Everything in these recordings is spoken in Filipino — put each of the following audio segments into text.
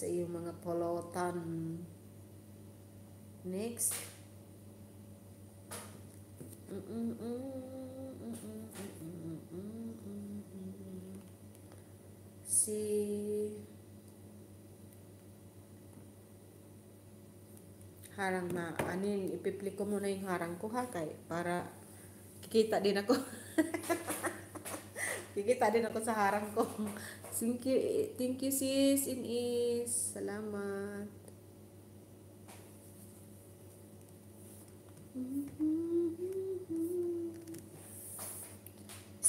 sa iyong mga pulutan. Next. Si harang na anin ipiplik ko muna yung harang ko ha kay para kikita din ako. Kikita din ako sa harang ko. Thank you sis Inis. Salamat.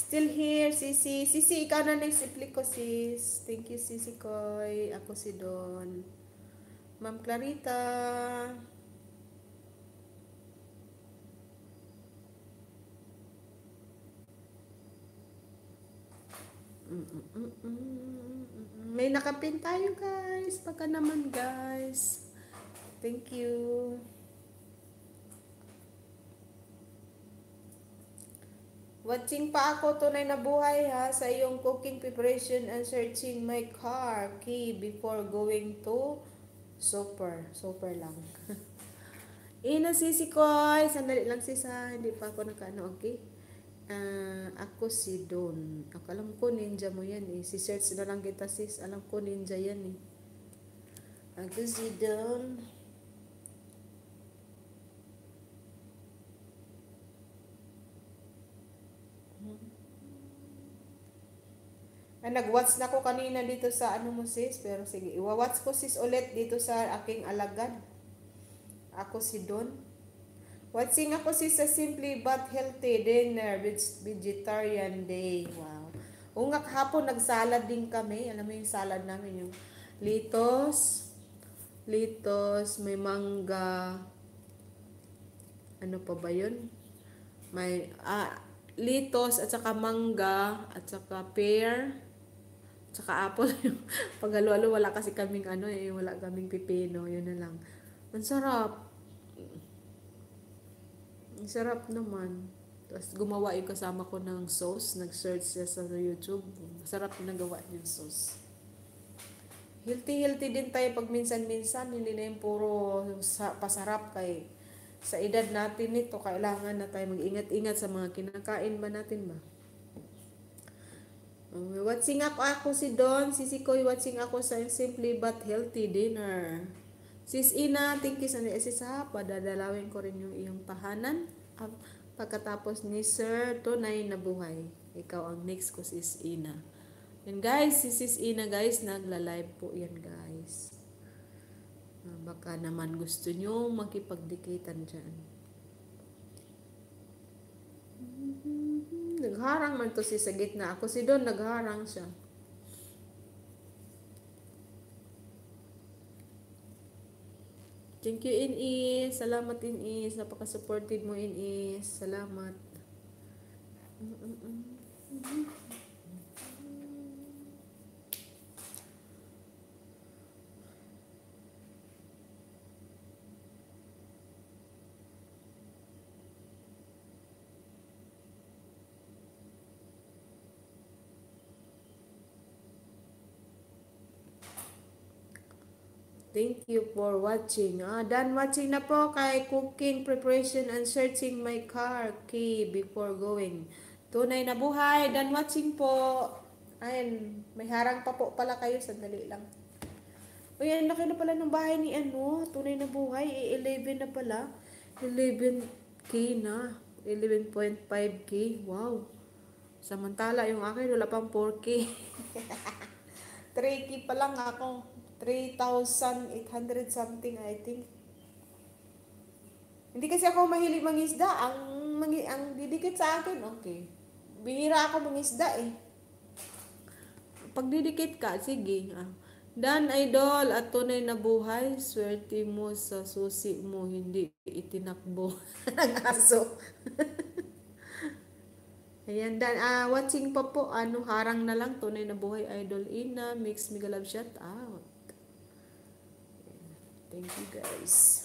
Still here, Sisi. Sisi, ikaw na next iplik ko, sis. Thank you, Sisi Koy. Ako si Don. Ma'am Clarita. May nakapin tayo, guys. Baka naman, guys. Thank you. Watching pa ako, tunay na buhay ha, sa iyong cooking preparation and searching my car key before going to super lang. Ina Sisi Koy, sandali lang sis ha, hindi pa ako nakaano, okay? Ako si Don. Ako alam ko ninja mo yan eh. Si search na lang kita sis, alam ko ninja yan eh. Ako si Don. Nag-watch na ko kanina dito sa ano mo sis, pero sige, iwa-watch ko sis ulit dito sa aking alagad. Ako si Don. Watching ako sis sa Simply But Healthy Dinner Vegetarian Day. Wow. Ungak hapon nagsalad din kami. Alam mo yung salad namin yung litos, may mangga. Ano pa ba yun? May litos at saka mangga at saka pear. Tsaka apple. Pag halo-halo, wala kasi kaming wala kaming pipino. Yun na lang. Ang sarap. Ang sarap naman. Tapos gumawa yung kasama ko ng sauce. Nag-search siya sa YouTube. Masarap yung nagawa yung sauce. Healthy din tayo pag minsan-minsan. Hindi na yung puro pasarap kay sa edad natin nito. Kailangan na tayo mag-ingat-ingat sa mga kinakain ba natin ba? Watching ako si Don, Sisi Koy, watching ako sa Simply But Healthy Dinner. Sis Ina, thank you sa sis ha. Padadalawin ko rin yung iyong tahanan. Pagkatapos ni Sir, tunay na buhay. Ikaw ang next ko, Sis Ina. Yan guys, si Sis Ina guys, nagla-live po yan guys. Baka naman gusto nyo makipagdikitan dyan. Nagharang man to si sa gitna. Ako si Don, nagharang siya. Thank you, Inis. Salamat, Inis. Napaka-supportive mo, Inis. Salamat. Thank you for watching. Done watching na po kay cooking preparation and searching my car key before going. Tunay na buhay. Done watching po. Ayun, may harang pa po pala kayo. Sandali lang. Uy, ang laki na pala ng bahay ni Tunay na buhay. 11 na pala. 11K na. 11.5K. Wow. Samantala, yung akin wala pang 4K. 3K pa lang ako. 3,800 something, I think. Hindi kasi ako mahilig mangisda. Ang didikit sa akin, okay. Bihira ako mangisda eh. Pag didikit ka, sige. Dan idol at tunay na buhay, swerte mo sa susi mo, hindi itinakbo ng aso. Ayan, Dan. Watching pa po, harang na lang, tunay na buhay, idol Ina, mix mega love shout out. Thank you guys.